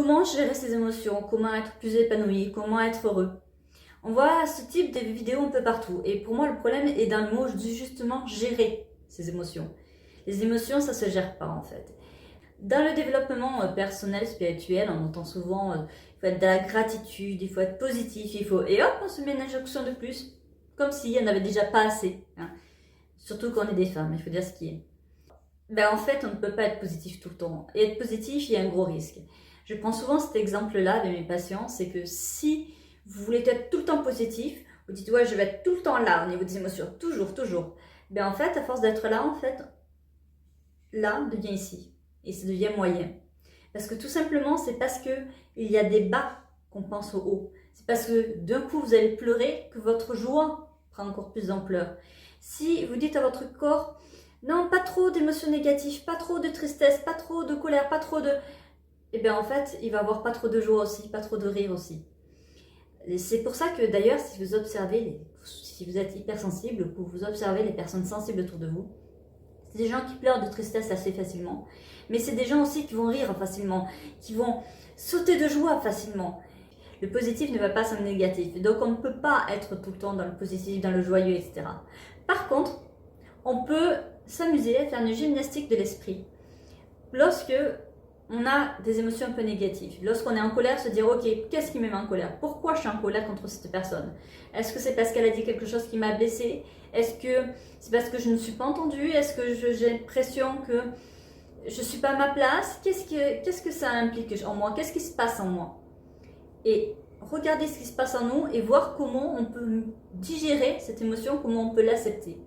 Comment gérer ses émotions, comment être plus épanoui, comment être heureux. On voit ce type de vidéos un peu partout. Et pour moi, le problème est dans le mot justement gérer ses émotions. Les émotions, ça se gère pas en fait. Dans le développement personnel, spirituel, on entend souvent il faut être de la gratitude, il faut être positif, il faut... Et hop, on se met une injonction de plus. Comme s'il n'y en avait déjà pas assez. Hein. Surtout quand on est des femmes, il faut dire ce qui est. Ben en fait, on ne peut pas être positif tout le temps. Et être positif, il y a un gros risque. Je prends souvent cet exemple-là de mes patients, c'est que si vous voulez être tout le temps positif, vous dites ouais, je vais être tout le temps là au niveau des émotions, toujours, toujours. Ben en fait, à force d'être là, en fait, là devient ici. Et ça devient moyen. Parce que tout simplement, c'est parce que il y a des bas qu'on pense au haut. C'est parce que d'un coup, vous allez pleurer que votre joie prend encore plus d'ampleur. Si vous dites à votre corps, non, pas trop d'émotions négatives, pas trop de tristesse, pas trop de colère, pas trop de... Eh bien en fait, il va avoir pas trop de joie aussi, pas trop de rire aussi. C'est pour ça que d'ailleurs, si vous observez, si vous êtes hypersensible, que vous observez les personnes sensibles autour de vous, c'est des gens qui pleurent de tristesse assez facilement, mais c'est des gens aussi qui vont rire facilement, qui vont sauter de joie facilement. Le positif ne va pas sans le négatif, donc on ne peut pas être tout le temps dans le positif, dans le joyeux, etc. Par contre, on peut s'amuser à faire une gymnastique de l'esprit. Lorsque on a des émotions un peu négatives, lorsqu'on est en colère, se dire ok, qu'est-ce qui me met en colère? Pourquoi je suis en colère contre cette personne? Est-ce que c'est parce qu'elle a dit quelque chose qui m'a blessée? Est-ce que c'est parce que je ne suis pas entendue? Est-ce que j'ai l'impression que je ne suis pas à ma place? Qu'est-ce que ça implique en moi? Qu'est-ce qui se passe en moi? Et regarder ce qui se passe en nous et voir comment on peut digérer cette émotion, comment on peut l'accepter.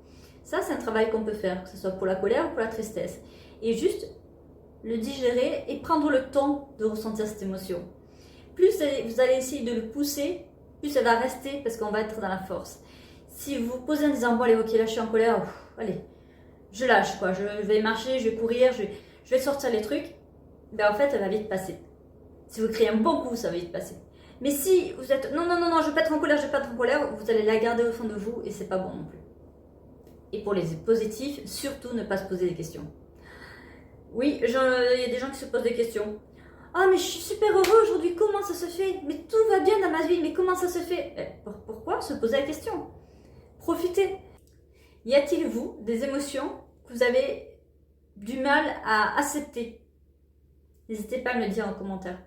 Ça, c'est un travail qu'on peut faire, que ce soit pour la colère ou pour la tristesse. Et juste le digérer et prendre le temps de ressentir cette émotion. Plus vous allez essayer de le pousser, plus elle va rester parce qu'on va être dans la force. Si vous vous posez en disant, bon allez, ok, là je suis en colère, allez, je lâche quoi, je vais marcher, je vais courir, je vais sortir les trucs, ben en fait elle va vite passer. Si vous créez un bon coup, ça va vite passer. Mais si vous êtes, non, non, non, non, je vais pas être en colère, je vais pas être en colère, vous allez la garder au fond de vous et c'est pas bon non plus. Et pour les positifs, surtout ne pas se poser des questions. Oui, il y a des gens qui se posent des questions. Ah, mais je suis super heureux aujourd'hui, comment ça se fait? Mais tout va bien dans ma vie, mais comment ça se fait? Pourquoi se poser la question? Profitez. Y a-t-il, vous, des émotions que vous avez du mal à accepter? N'hésitez pas à me le dire en commentaire.